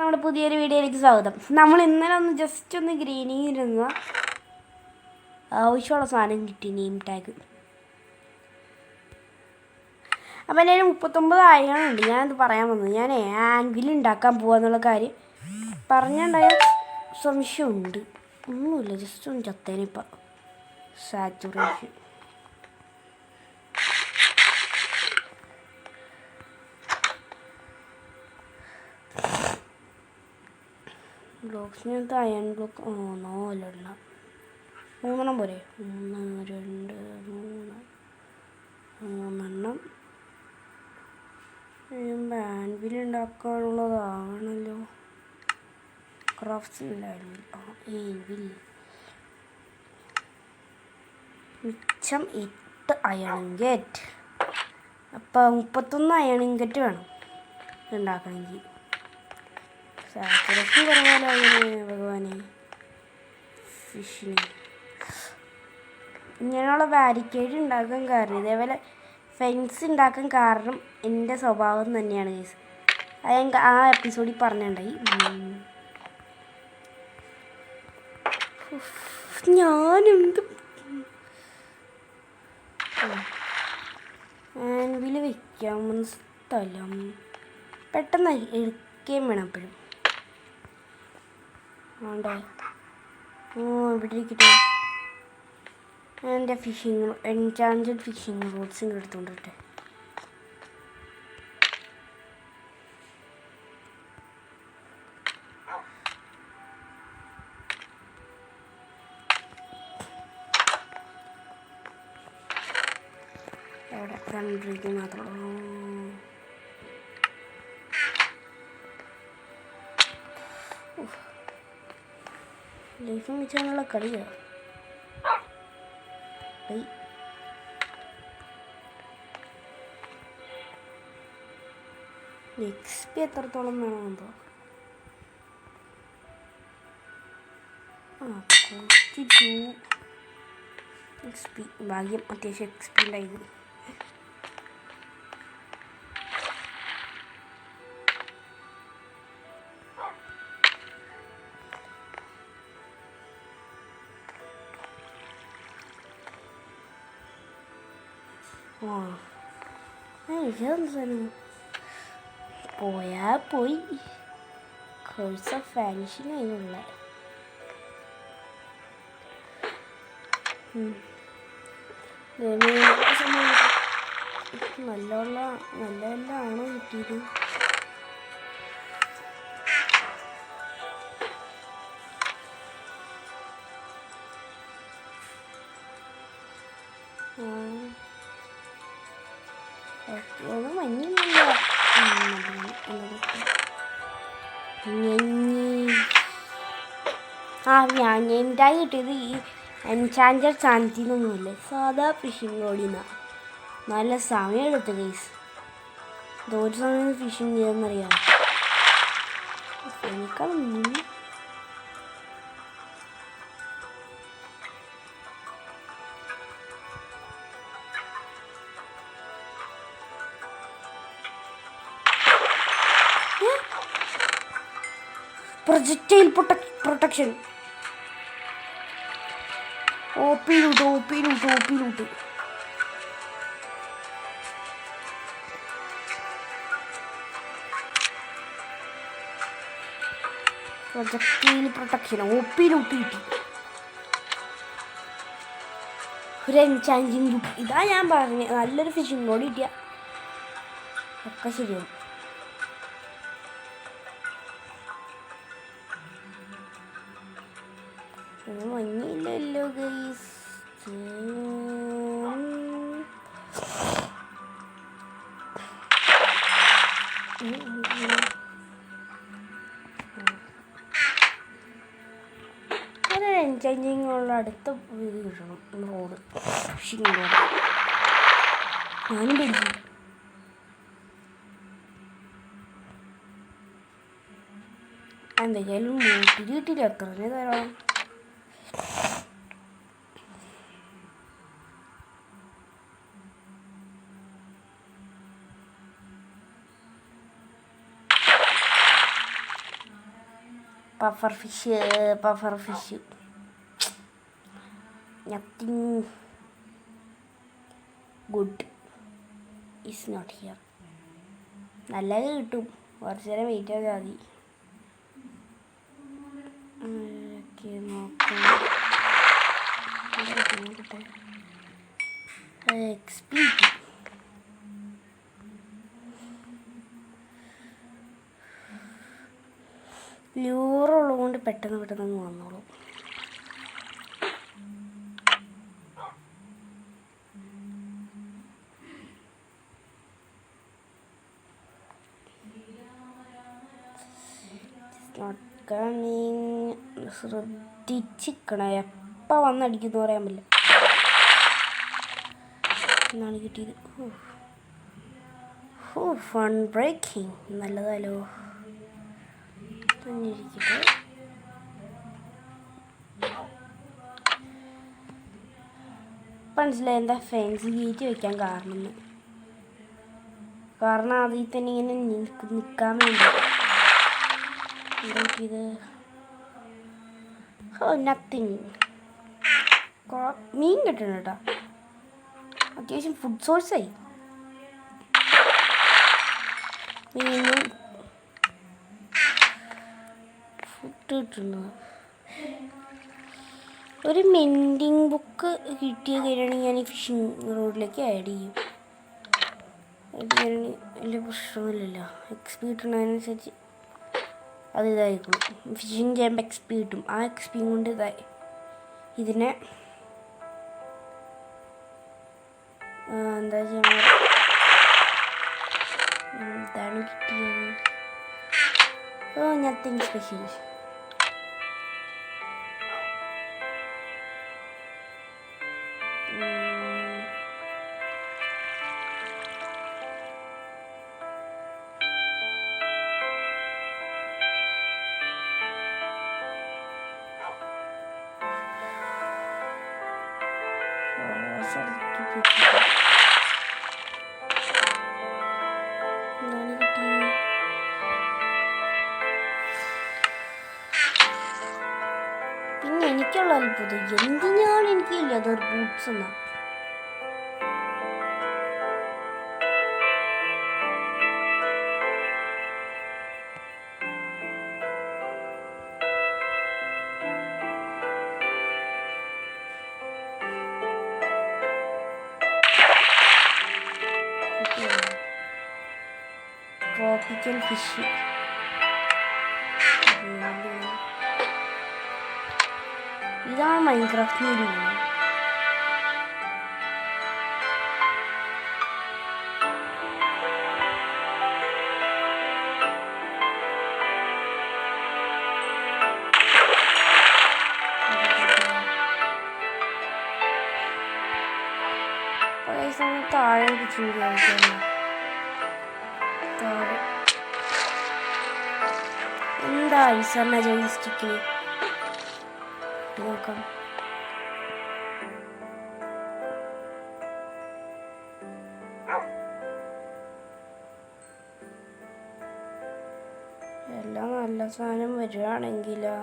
നമ്മുടെ പുതിയൊരു വീഡിയോയിലേക്ക് സ്വാഗതം. നമ്മൾ ഇന്നലെ ജസ്റ്റ് ഒന്ന് ഗ്രീനിങ് ഇരുന്ന ആവശ്യമുള്ള സാധനം കിട്ടി, നെയിം ടാഗ്. അപ്പം എൻ്റെ 39 ആയുണ്ട്. ഞാനത് പറയാൻ വന്നത്, ഞാൻ ആൻവിൽ ഉണ്ടാക്കാൻ പോവാന്നുള്ള കാര്യം പറഞ്ഞുണ്ടായ സംശയമുണ്ട്. ഒന്നുമില്ല, ജസ്റ്റ് ഒന്ന് ചത്തേനിപ്പം. സാച്ചുറേഷൻ ബ്ലോക്സിനകത്ത് അയൺ ബ്ലോക്ക് അല്ല 3 പോരെ. 1 2 3 ആൻവിൽ ഉണ്ടാക്കാനുള്ളതാണല്ലോ. ക്രാഫ്റ്റ്സ് ആൻവിൽ മിച്ചം 8 അയണിങ്കറ്റ്. അപ്പം 31 അയണിങ്കറ്റ് വേണം ഉണ്ടാക്കണമെങ്കിൽ. സാച്ചുറേഷൻ കുറവാലോ ഭഗവാനെ. ഫിഷിന് ഇങ്ങനെയുള്ള ബാരിക്കേഡ് ഉണ്ടാക്കാൻ കാരണം, ഇതേപോലെ ഫെൻസ് ഉണ്ടാക്കാൻ കാരണം എൻ്റെ സ്വഭാവം തന്നെയാണ് ഗൈസ്. അത് ഞാൻ ആ എപ്പിസോഡിൽ പറഞ്ഞിട്ടുണ്ടായി. ഞാനെന്ത് ആൻവിൽ വയ്ക്കാമെന്ന സ്ഥലം പെട്ടെന്ന് എടുക്കുകയും വേണം എപ്പോഴും. ആണ്ടേ ഇവിടെ ഇരിക്കട്ടെ. എൻ്റെ എൻചാൻറ്റഡ് ഫിഷിങ് റോഡ്സിൻ്റെ എടുത്തുകൊണ്ടിട്ടെ. അവിടെ കണ്ടിരിക്കും മാത്രം. ലൈഫും വെച്ചാണുള്ള കളിയാണ്. XP എത്രത്തോളം വേണമെന്തോ. XP ഭാഗ്യം, അത്യാവശ്യം XP ഉണ്ടായിരുന്നു. പോയാ പോയി. കോഴ്സ് ഓഫ് വാനിഷിങ് അതിനുള്ള നല്ലതാണോ കിട്ടിയത്? മഞ്ഞില്ല. ഞാൻ എന്തായി കിട്ടിയത് ഈ എൻചാൻറ്റഡ് സാധനത്തിനൊന്നുമില്ല, സാധാ ഫിഷിംഗ് റോഡിന്നാണ്. നല്ല സമയം എടുത്തു ഗൈസ്. ഇതൊരു സമയം ഫിഷിങ് ചെയ്യാമെന്നറിയാം. എനിക്കതൊന്നും projectile protection. OP loot. Projectile protection OP loot കിട്ടി. ഒരു എൻചാൻറ്റിങ് ലൂട്ട്. ഇതാ ഞാൻ പറഞ്ഞത്, നല്ലൊരു ഫിഷിംഗ് റോഡ് കിട്ടിയ ഒക്കെ ശരിയാവും. മഞ്ഞില്ലല്ലോ ഗൈസ്. അതൊരു എൻചേഞ്ചിങ് ഉള്ള അടുത്ത ഇത് കിട്ടണം. റോഡ് ഫിഷിംഗ് റോഡ് ഞാനും പഠിച്ചു. എന്തെങ്കിലും കിട്ടിയില്ല. എത്ര തരാം? Puffer fish nothing good is not here. നല്ലത് കിട്ടും, കുറച്ച് നേരം വെയിറ്റ് ചെയ്താൽ മതി. നോക്കാം എക്സ്പി ലൂറുള്ളത് കൊണ്ട് പെട്ടെന്ന് വന്നോളൂ. ശ്രദ്ധിച്ചിക്കണ എപ്പോൾ വന്നടിക്കുന്നു പറയാൻ പറ്റില്ല. എന്നാണ് കിട്ടിയത്. ഫൺ ബ്രേക്കിംഗ് നല്ലതാലോ. തന്നെ ഇരിക്കട്ടെ. മനസ്സിലായി എന്താ ഫാൻസി ഗേറ്റ് വയ്ക്കാൻ കാരണം അതിൽ തന്നെ ഇങ്ങനെ നിൽക്കാൻ വേണ്ടി. ഇത് നത്തിങ്. മീൻ കിട്ടണം കേട്ടോ, അത്യാവശ്യം ഫുഡ് സോഴ്സായി. മീനും ഫുഡ് കിട്ടുന്നത്. ഒരു മെൻഡിങ് ബുക്ക് കിട്ടിയ കഴിഞ്ഞാണെങ്കിൽ ഞാൻ ഈ ഫിഷിംഗ് റോഡിലേക്ക് ആഡ് ചെയ്യും. വലിയ പ്രശ്നമില്ലല്ലോ. എക്സ്പി കിട്ടുന്നതിനനുസരിച്ച് അത് ഇതായിരിക്കും. ഫിഷിങ് ചെയ്യുമ്പോൾ എക്സ്പി കിട്ടും. ആ എക്സ്പിയും കൊണ്ട് ഇതിനെ എന്താ ചെയ്യണം. എന്താണ് കിട്ടിയത്? Nothing special. പിന്നെ എനിക്കുള്ള അത്ഭുതം എന്തിനാണ് എനിക്കില്ല അതൊരു ബൂട്ട്സ് എന്നാ. Tropical fish. ഇതാണ് മൈൻക്രാഫ്റ്റിൻ്റെ ഒരു താഴെ എന്താ ഐസറിന ജോയിസ്റ്റിക്കിൽ നോക്കാം. എല്ലാം നല്ല സാധനം വരികയാണെങ്കിലോ.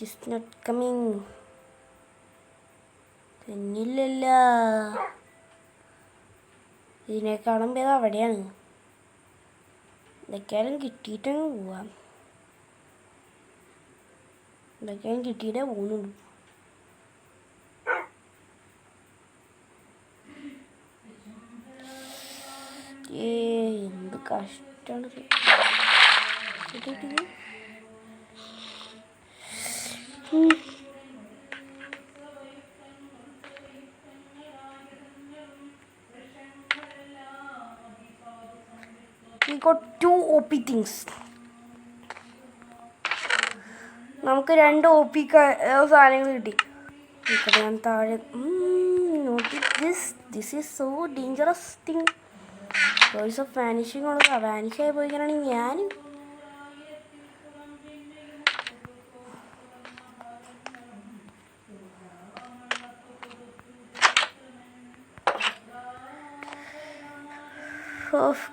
Just not coming. തന്നില്ലല്ല. ഇതിനേക്കാളും ഭേദം അവിടെയാണ്. ഇതൊക്കെയാലും കിട്ടിയിട്ടങ്ങ് പോവാം. ഇതൊക്കെയാലും കിട്ടിയിട്ടേ പോകുന്നുള്ളൂ. എന്ത് കഷ്ടമാണ്. We got 2 OP things. നമുക്ക് 2 OP സാധനങ്ങൾ കിട്ടി. ഞാൻ താഴെ this is so dangerous thing. Voice of vanishing ഉള്ളതാ. വാനിഷായി പോയിക്കാണെങ്കിൽ ഞാൻ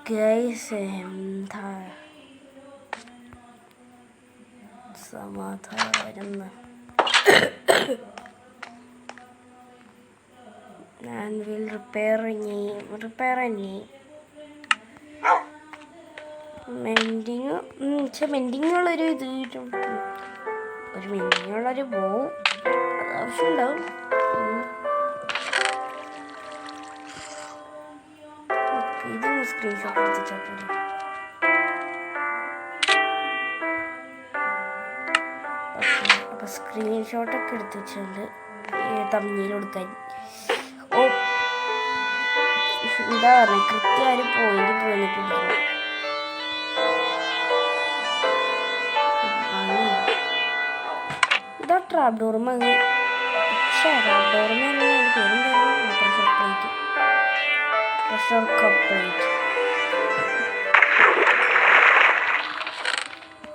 ഗൈസ് എന്താ സമാധാനം. ഞാൻ റിപ്പയർ തന്നെ മെൻഡിങ്ങുള്ളൊരു ഇത് കിട്ടും. ഒരു മെൻഡിങ്ങുള്ളൊരു പോവും അത് ആവശ്യമുണ്ടാവും. ഇതൊന്ന് സ്ക്രീൻഷോട്ട് എടുത്തിട്ടാൽ പോലെ. അപ്പം സ്ക്രീൻഷോട്ടൊക്കെ എടുത്ത് വെച്ചുകൊണ്ട് തമ്മിൽ കൊടുക്കാൻ എന്താ പറയുക കൃത്യം ഒരു പോയിട്ടിട്ടുണ്ട്. ഇതാ ട്രാപ്പ് ഡോർമ ട്രാപ്പ് ഡോർമ പേരെന്തായിരുന്നു? പ്രഷർ കപ്ലേറ്റ്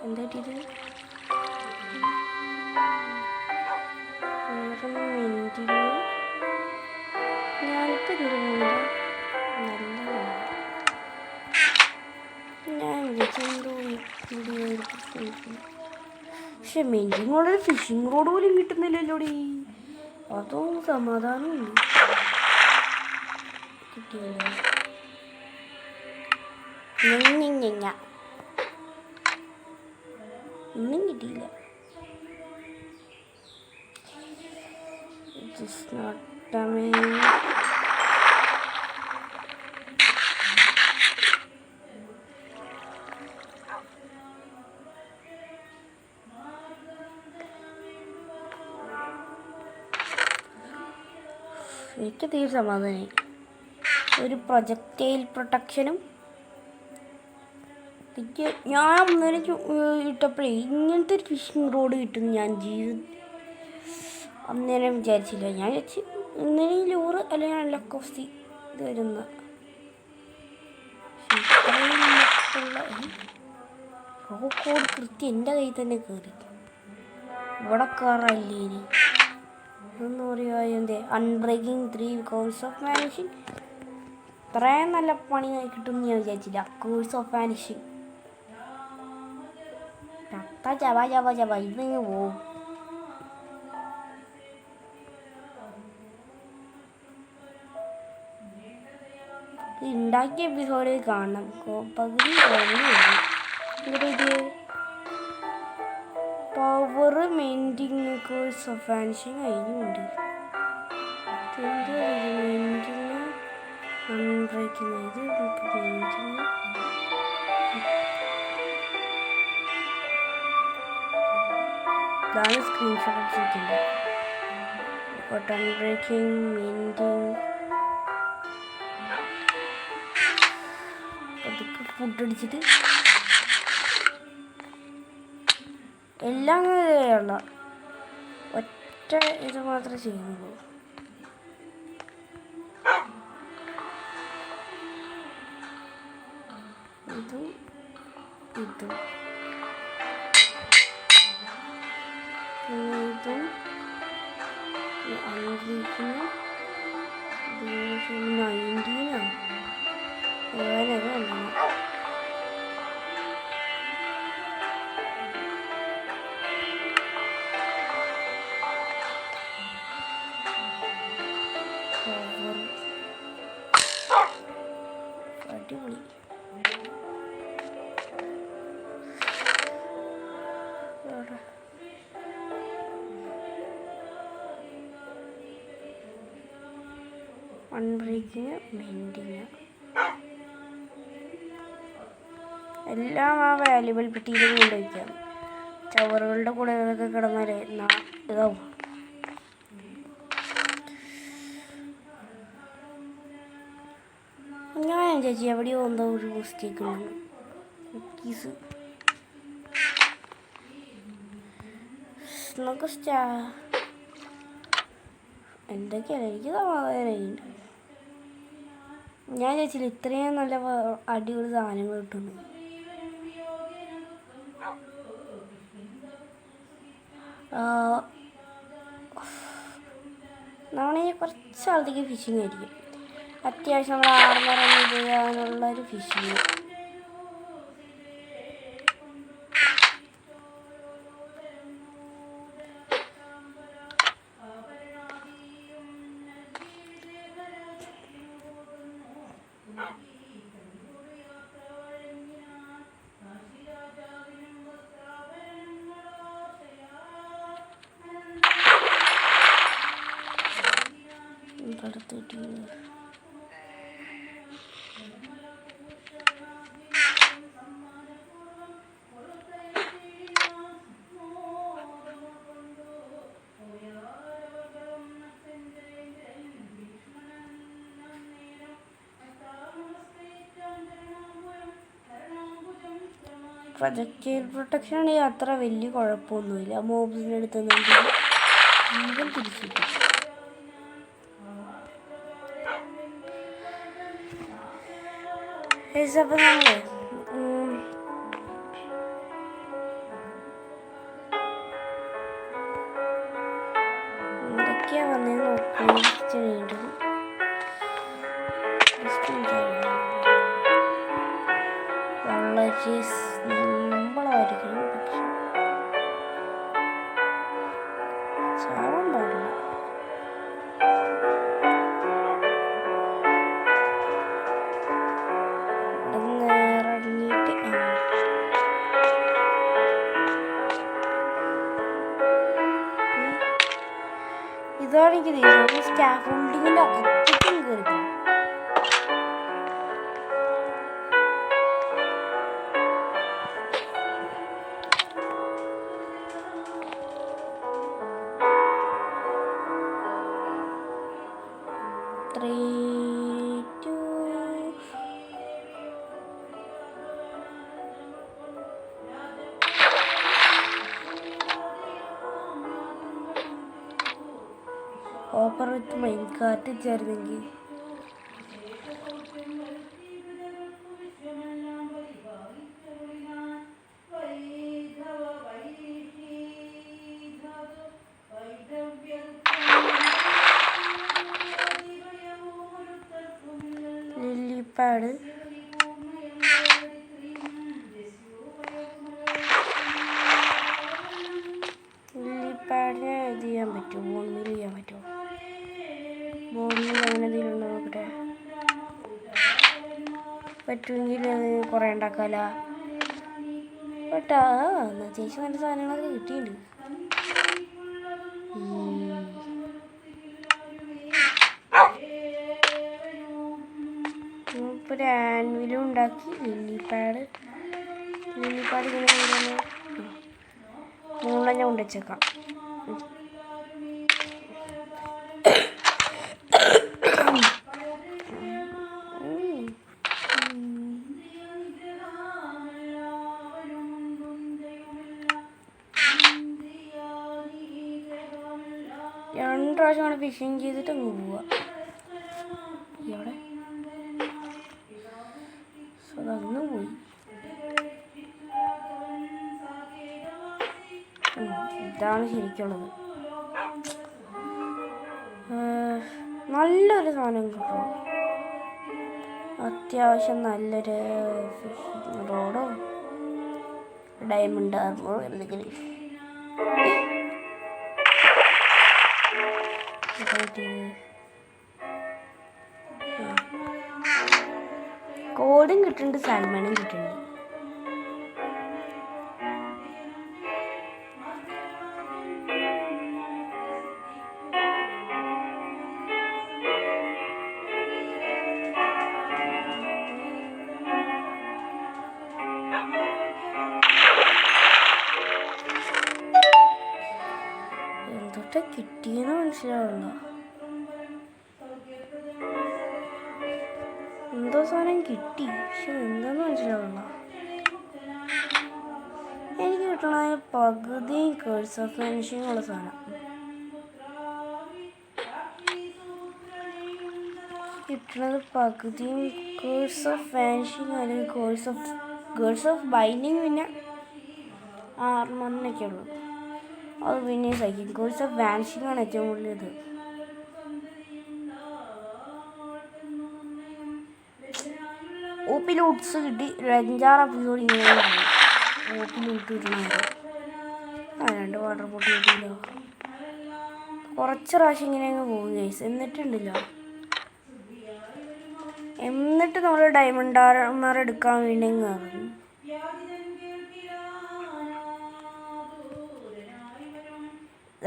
എന്താ ഇത്? വേറെ മിനിറ്റിന് ഞാനിപ്പോൾ എന്തുകൊണ്ട് ഞാൻ വിളിച്ചെന്തോ പക്ഷെ മെൻഡിങ്ങോടൊരു ഫിഷിംഗ് റോഡ് പോലും കിട്ടുന്നില്ലല്ലോടി. അതും സമാധാനമുണ്ട്. കിട്ടിയില്ല ഒന്നും കിട്ടിയില്ല. Just not coming. എനിക്ക് തീരെ സമാധാനമായി. ഒരു പ്രൊജക്റ്റൈൽ പ്രൊട്ടക്ഷനും ഞാൻ അന്നേരം ഇട്ടപ്പോഴേ ഇങ്ങനത്തെ ഒരു ഫിഷിംഗ് റോഡ് കിട്ടും ഞാൻ അന്നേരം വിചാരിച്ചില്ല. ഞാൻ വെച്ച് ഇന്നലെ ലോറ് അല്ലെങ്കിൽ ലക്കോസ്തി ഇത് വരുന്ന റോക്കോട് കൃത്യം എൻ്റെ കയ്യിൽ തന്നെ കയറി. ഇവിടെ കയറല്ലേ ഇനി ഇതെന്ന് പറയുക എന്തേ അൺബ്രേക്കിംഗ് 3 കോഴ്സ് ഓഫ് വാനിഷിങ്. ഇത്രയും നല്ല പണി കിട്ടുമെന്ന് ഞാൻ വിചാരിച്ചില്ല. കോഴ്സ് ഓഫ് വാനിഷിങ് ചവ ഇതിങ്ങ് പോവും. ഉണ്ടാക്കിയ എപ്പിസോഡ് കാണണം. പകുതി പവർ മെയിൻറ്റിങ് കോഴ്സ് ഓഫ് വാനിഷിങ് കഴിഞ്ഞുണ്ട്. മെയിൻറ്റിങ് അൺബ്രേക്കിങ് ഇത് മെയിൻറ്റിങ് ഇതാണ് സ്ക്രീൻഷോട്ട് എടുത്തിട്ടുണ്ട്. അൺബ്രേക്കിങ് മെയിൻറ്റിങ് അതൊക്കെ ഫുഡ് അടിച്ചിട്ട് എല്ലാം ഉള്ള ഒറ്റ ഇത് മാത്രമേ ചെയ്യുന്നുള്ളൂ. ഇതും ഇതും പിന്നെ ഇതും അഞ്ചിന് 19 ഏഴത് കണ്ടു. അടിപൊളി. അൺബ്രേക്കിങ് മെയിൻറ്റിങ് എല്ലാം ആ വാല്യുബിൾ പെട്ടിയിലും കൊണ്ടുവയ്ക്കാം. ചവറുകളുടെ കൂടെ ഇതൊക്കെ കിടന്നാലേ ഇതാവും. ഞാൻ ചേച്ചി എവിടെയോ എന്തോ ഒരു മിസ്റ്റേക്ക് ഉണ്ട്. കുക്കീസ് നമുക്ക് എന്തൊക്കെയാണ് എനിക്ക് സമാധാനമായിട്ടുണ്ട്. ഞാൻ ചേച്ചില്ല ഇത്രയും നല്ല അടിപൊളി സാധനങ്ങൾ കിട്ടുന്നു. നമ്മളീ കുറച്ച് ആളത്തേക്ക് ഫിഷിങ് ആയിരിക്കും. അത്യാവശ്യം നമ്മൾ ആർമർ ചെയ്യാനുള്ളൊരു ഫിഷിങ്. പ്രൊജക്റ്റൈൽ പ്രൊട്ടക്ഷൻ ആണെങ്കിൽ അത്ര വലിയ കുഴപ്പമൊന്നുമില്ല. മോബ്സിൻ്റെ അടുത്ത് നിന്നെങ്കിൽ ജീവൻ തിരിച്ചിട്ടു. അപ്പം നമ്മൾ എന്തൊക്കെയാ വന്നതെന്ന് നോക്കി വളരെ സിമ്പിളായിരിക്കണം, പക്ഷെ ചാവാൻ പാടില്ല. ഇതാണ് എനിക്ക് ദേഷ്യം. സ്കാഫോൾഡിങ്ങിൻ്റെ അകത്തേക്കും കയറിക്കണം. ഓപ്പർ വിത്ത് മൈൻകാർട്ട് ചേർന്നെങ്കിൽ ലില്ലിപ്പാഡ് ലില്ലിപ്പാഡിനെ ഇത് ചെയ്യാൻ പറ്റുമോ? ബോൺമിൽ ചെയ്യാൻ പറ്റുമോ? ബോൺമിൽ അങ്ങനെ എന്തെങ്കിലും നോക്കട്ടെ. പറ്റുമെങ്കിൽ അത് കുറേ ഉണ്ടാക്കാമല്ല. കേട്ടാ അത്യാവശ്യം നല്ല സാധനങ്ങളൊക്കെ കിട്ടിയിട്ടുണ്ട്. ഇപ്പോൾ ഒരു ആൻവിലും ഉണ്ടാക്കി. ലില്ലിപ്പാഡ് ഇങ്ങനെ മൂന്നെണ്ണം കൊണ്ടുവച്ചേക്കാം. രണ്ട് പ്രാവശ്യമാണ് ഫിഷിങ് ചെയ്തിട്ട് അങ്ങ് പോവുക. ഇവിടെ അതങ്ങ് പോയി. ഇതാണ് ശരിക്കുള്ളത്. നല്ലൊരു സാധനം കിട്ടും. അത്യാവശ്യം നല്ലൊരു റോഡോ ഡയമണ്ട് ആർമോ എന്തെങ്കിലും. കോഡും കിട്ടുന്നുണ്ട്, സാൽമണും കിട്ടുന്നുണ്ട്. എന്തൊക്കെ കിട്ടിയെന്ന് മനസ്സിലാവില്ല. എന്തോ സാധനം കിട്ടി, പക്ഷെ എന്താന്ന് മനസ്സിലാവില്ല. എനിക്ക് കിട്ടണത് പകുതിയും കേഴ്സ് ഓഫ് ഫിനിഷിംഗ് ഉള്ള സാധനം കിട്ടണത്. പകുതിയും കേഴ്സ് ഓഫ് വാനിഷിങ് അല്ലെങ്കിൽ കേഴ്സ് ഓഫ് ബൈൻഡിങ്, പിന്നെ ആർമറിനൊക്കെ ഉള്ളു. അത് പിന്നെ സഹിക്കും. കേഴ്സ് ഓഫ് വാനിഷിംഗ് ആണ് ഏറ്റവും കൂടുതൽ ഇത്. OP ലൂട്ട്സ് കിട്ടി. ഒരു 5-6 എപ്പിസോഡ് ഇങ്ങനെ OP ലൂട്ട് കിട്ടണമായിരുന്നു. 2 വാട്ടർ ബോട്ടിൽ കിട്ടിയല്ലോ. കുറച്ച് പ്രാവശ്യം ഇങ്ങനെ അങ്ങ് പോകും ഗൈസ്. എന്നിട്ട് നമ്മൾ ഡയമണ്ട് ആർമർ എടുക്കാൻ വേണ്ടി ഇറങ്ങും.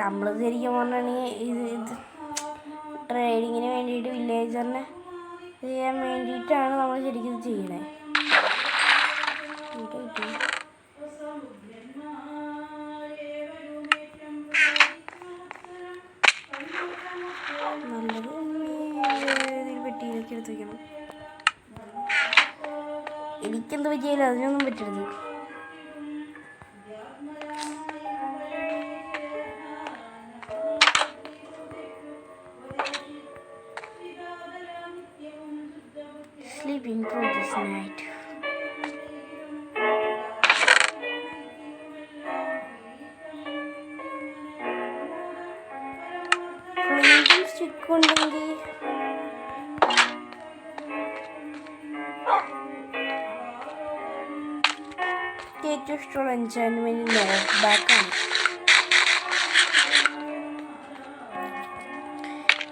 നമ്മൾ ശരിക്കും പറഞ്ഞാണെങ്കിൽ ഇത് ട്രേഡിങ്ങിന് വേണ്ടിയിട്ട് വില്ലേജറിനെ ചെയ്യാൻ വേണ്ടിയിട്ടാണ് നമ്മൾ ശരിക്കും ഇത് ചെയ്യണേ. നല്ലത് പെട്ടിയിലേക്ക് എടുത്ത് വയ്ക്കണം. എനിക്കെന്ത് പറ്റിയാലും അതിനൊന്നും പറ്റരുത്. Sleeping through this night. Flint stick ഉണ്ടെങ്കിൽ ഏറ്റവും ഇഷ്ടമുള്ള എൻചാൻമെന്റ് നോക്ക് ബാക്കാണ്.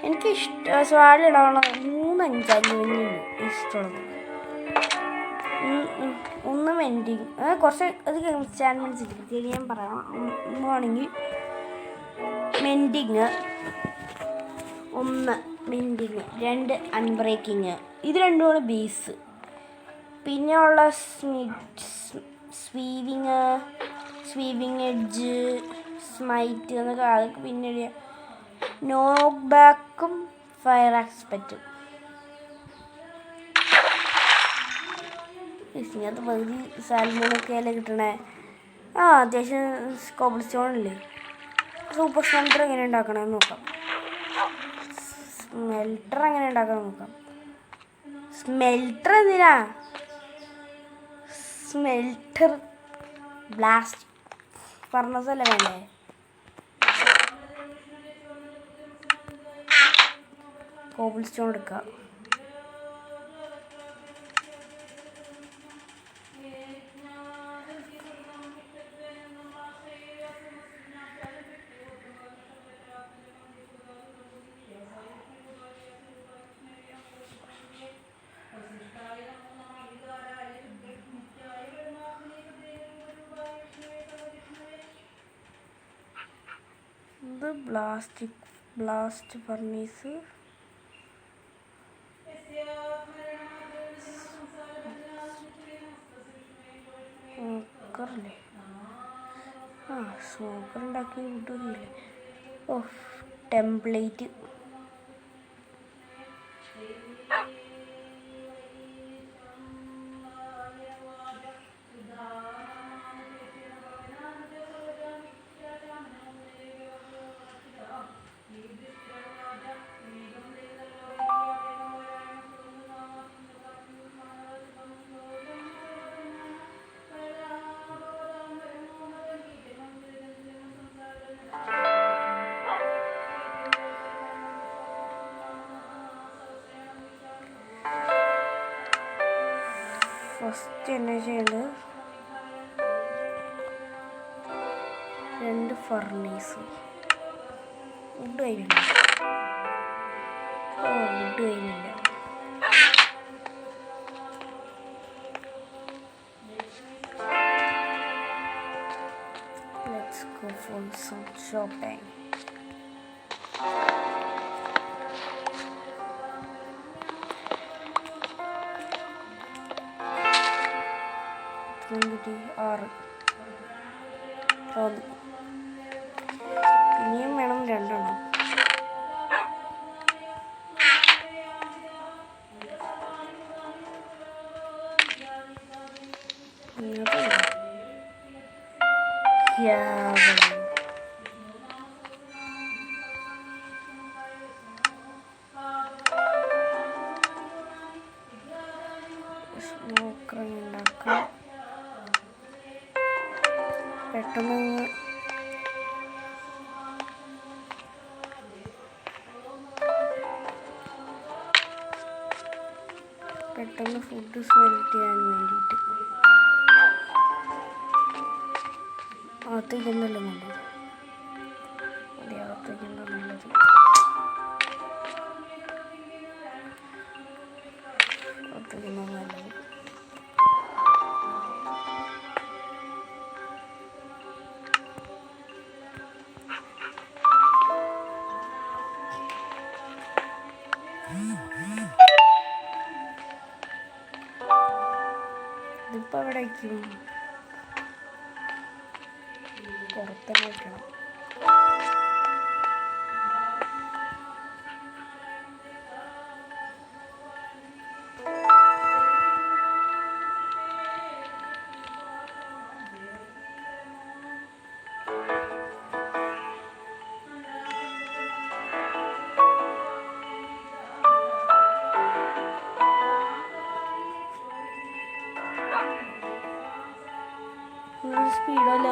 എനിക്ക് സ്വാഡിലിടാനുള്ള 3 എൻചാൻമെന്റ് ഇഷ്ടമുള്ളത്. ഒന്ന് മെൻഡിങ്, കുറച്ച് അധികം എൻചാൻമെന്റ്സ് ഇല്ല. ഞാൻ പറയാം. ഒന്നാണെങ്കിൽ മെൻഡിങ്, 1 മെൻഡിങ്, 2 അൺബ്രേക്കിങ്. ഇത് രണ്ടുമാണ് ബേസ്. പിന്നെ ഉള്ള സ്വീവിങ് എഡ്ജ്, സ്മൈറ്റ് എന്നൊക്കെ അതൊക്കെ പിന്നെ നോക്ക് ബാക്കും ഫയർ ആസ്പെക്റ്റും. ഇതിനകത്ത് പകുതി സാൽമോണൊക്കെ അല്ലേ കിട്ടണേ. അത്യാവശ്യം കോബിൾ സ്റ്റോണില്ലേ. സൂപ്പർ സ്മെൽറ്റർ എങ്ങനെ ഉണ്ടാക്കണമെന്ന് നോക്കാം. സ്മെൽറ്റർ എങ്ങനെ ഉണ്ടാക്കണം നോക്കാം. സ്മെൽറ്റർ എന്തിനാ? സ്മെൽറ്റർ ബ്ലാസ്റ്റ് ഫർണസല്ലേ വേണ്ടേ? കോബിൾ സ്റ്റോൺ എടുക്കുക. ഇത് ബ്ലാസ്റ്റ് ഫർണീസ്. സ്മോക്കറല്ലേ? സ്മോക്കർ ഉണ്ടാക്കി കിട്ടുന്നില്ലേ? ടെംപ്ലേറ്റ്. ഫസ്റ്റ് എന്നാ ചെയ്യേണ്ടത്? 2 ഫർണീസ്. വുഡ് കയ്യിലില്ല. വുഡ് കയ്യിലില്ല. Let's go for some shopping. കിട്ടി 6. ഇനിയും വേണം 2. സ്മോക്കർ ഉണ്ടാക്കാം. പെട്ടെന്ന് ഫുഡ് സ്മെൽ ചെയ്യാൻ വേണ്ടിയിട്ട് അകത്തേക്കുന്നല്ലോ നല്ലത്. അതെ, അകത്തേക്കുന്ന നല്ലത്. അകത്തേക്കുന്ന നല്ലത്. ഇതിപ്പോൾ എവിടെ വയ്ക്കും? പുറത്തന്നെ വയ്ക്കണം. സ്പീഡല്ല.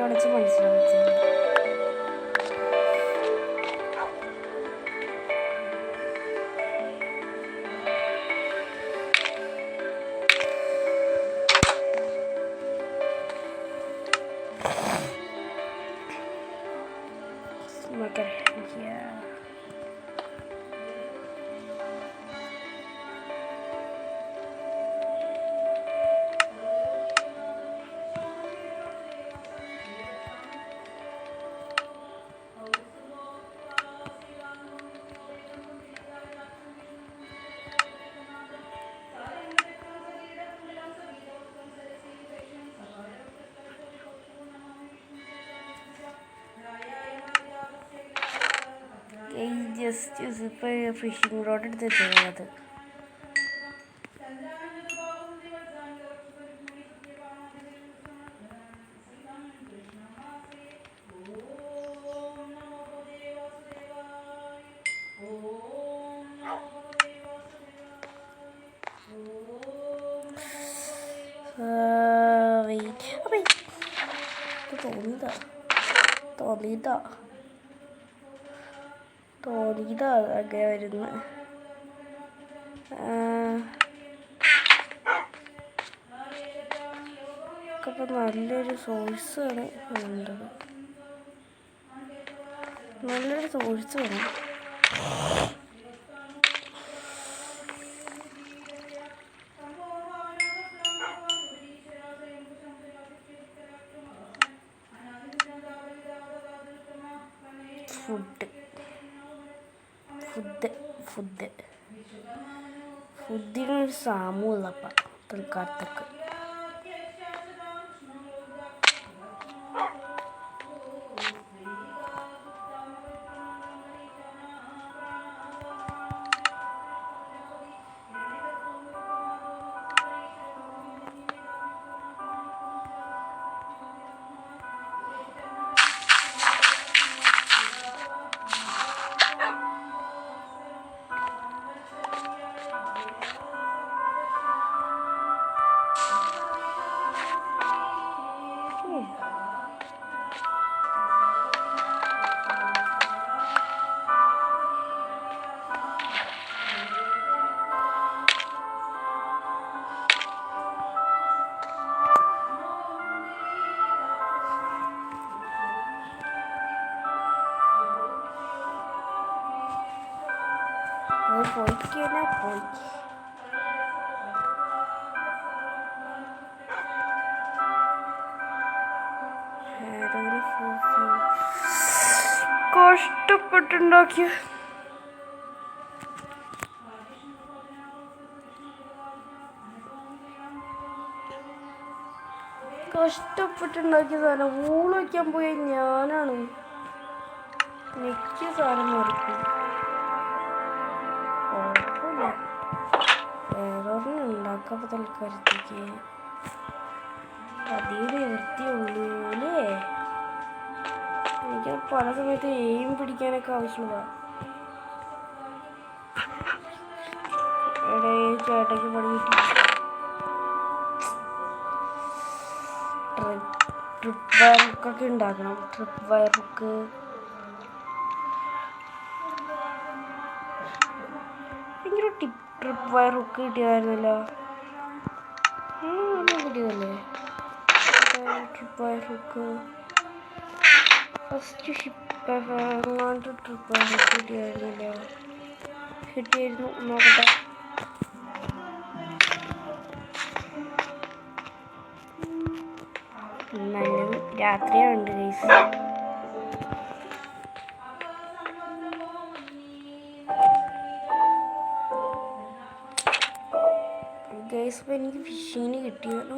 അടിച്ച് മനസ്സിലാക്കി. Look at yeah. ജസ്റ്റ് ഇപ്പോൾ ഫിഷിംഗ് റോഡ് എടുത്ത് വെച്ചത്. തോന്നിയതാ അങ്ങനെ വരുന്ന ഇപ്പം നല്ലൊരു സോഴ്സാണ് വേണ്ടത്. നല്ലൊരു സോഴ്സ് വേണം. ഫുഡിനൊരു സാമൂലപ്പം തൽക്കാലത്തേക്ക്. പോയി. കഷ്ടപ്പെട്ടുണ്ടാക്കിയ സാധനം ഊള് വയ്ക്കാൻ പോയ ഞാനാണ് മിക്ക സാധനം മറിക്കും. കുഴപ്പമില്ല, വേറൊരെണ്ണം ഉണ്ടാക്കാം തൽക്കാലത്തേക്ക്. പതിയെ വൃത്തിയുള്ളൂ അല്ലേ? എനിക്ക് പല സമയത്ത് എയിം പിടിക്കാനൊക്കെ ആവശ്യമുള്ളതാണ്. ചേട്ടയ്ക്ക് പണി കിട്ടി. ട്രിപ്പ് വയർ ഹുക്കൊക്കെ ഉണ്ടാക്കണം. ട്രിപ്പ് വയർ ഹുക്ക് ഭയങ്കര ട്രിപ്പ് വയർ ഹുക്ക് കിട്ടിയതായിരുന്നല്ലോ. കിട്ടിയതല്ലേ tripwire hook? First ship എങ്ങാണ്ട് ട്രിപ്പ് വയർ ഹുക്ക് കിട്ടിയായിരുന്നല്ലോ. കിട്ടിയായിരുന്നു, നോക്കട്ടെ. നല്ലത് രാത്രിയുണ്ട് ഗൈസ്. ഗൈസ് ഇപ്പം എനിക്ക് ഫിഷിങ്ങിന് കിട്ടിയത്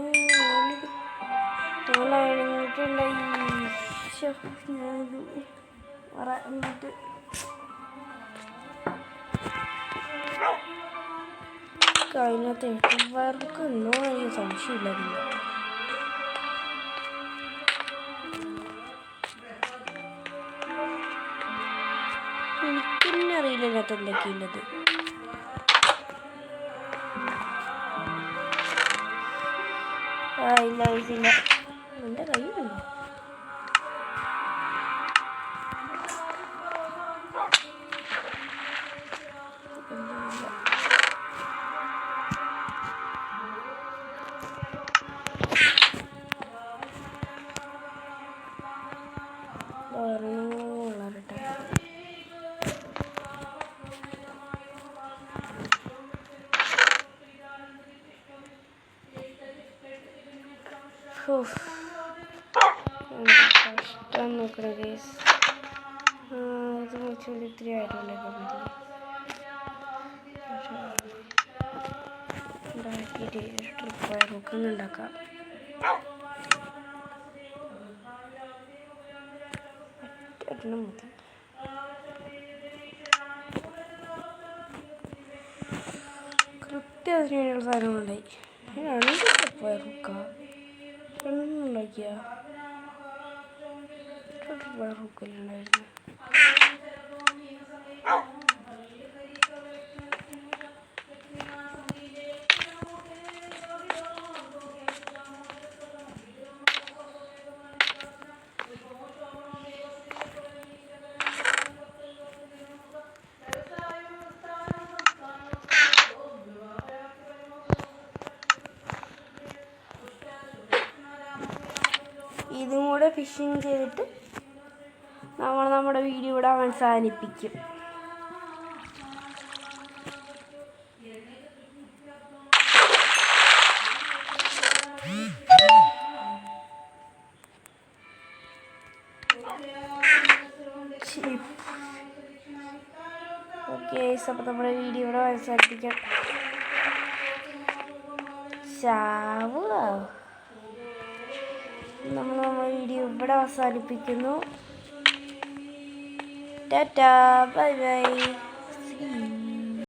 എന്നിട്ട് അതിനകത്ത് വയർക്ക് എന്നോ എനിക്ക് സംശയമില്ലായിരുന്നു. എനിക്കെന്നെ അറിയില്ല ഇതിനകത്ത് എന്തൊക്കെയുള്ളത്. ഇല്ല ഇല്ല, എൻ്റെ കയ്യിലുണ്ടോ? വളരട്ടെ. കഷ്ടം നോക്കണേ ഗൈസ്. ഇത് കുറച്ചുകൂടി ഇത്തിരി ആയിട്ടുണ്ടൊക്കെ ഉണ്ടാക്കിയിട്ട് ട്രിപ്പ് വയർ ഹുക്ക് ഉണ്ടാക്കാം. ഒരെണ്ണം മതി. കൃത്യം അതിന് വേണ്ടിയുള്ള സാധനങ്ങളുണ്ടായി. രണ്ട് ട്രിപ്പ് വയർ ഹുക്കാ രണ്ടെണ്ണം ഉണ്ടാക്കിയ ട്രിപ്പ് വയർ ഹുക്കല്ലുണ്ടായിരുന്നു. ഇതും കൂടെ ഫിഷിങ് ചെയ്തിട്ട് നമ്മുടെ വീഡിയോ ഇവിടെ അവസാനിപ്പിക്കും. ഓക്കെ, അപ്പോൾ നമ്മുടെ വീഡിയോ ഇവിടെ അവസാനിപ്പിക്കാം. നമ്മുടെ വീഡിയോ ഇവിടെ അവസാനിപ്പിക്കുന്നു. Tata, bye bye.